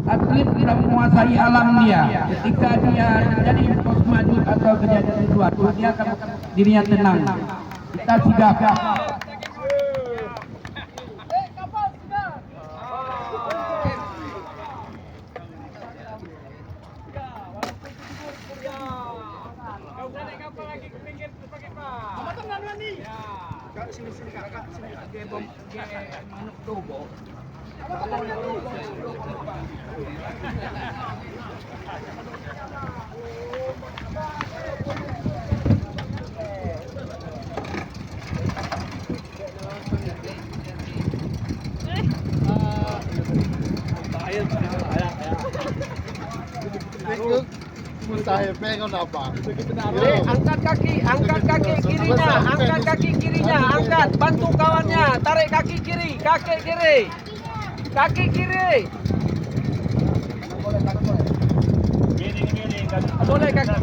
atlet tidak menguasai alam dia. Ketika dia terjadi kos maju atau kejadian sesuatu, dia akan dirinya tenang. Kita sigap. Kak, sini kakak, sini manuk tubo. Mustahil pengen apa? Angkat kaki kirinya, angkat, bantu kawannya, tarik kaki kiri, kaki kiri. Boleh kaki.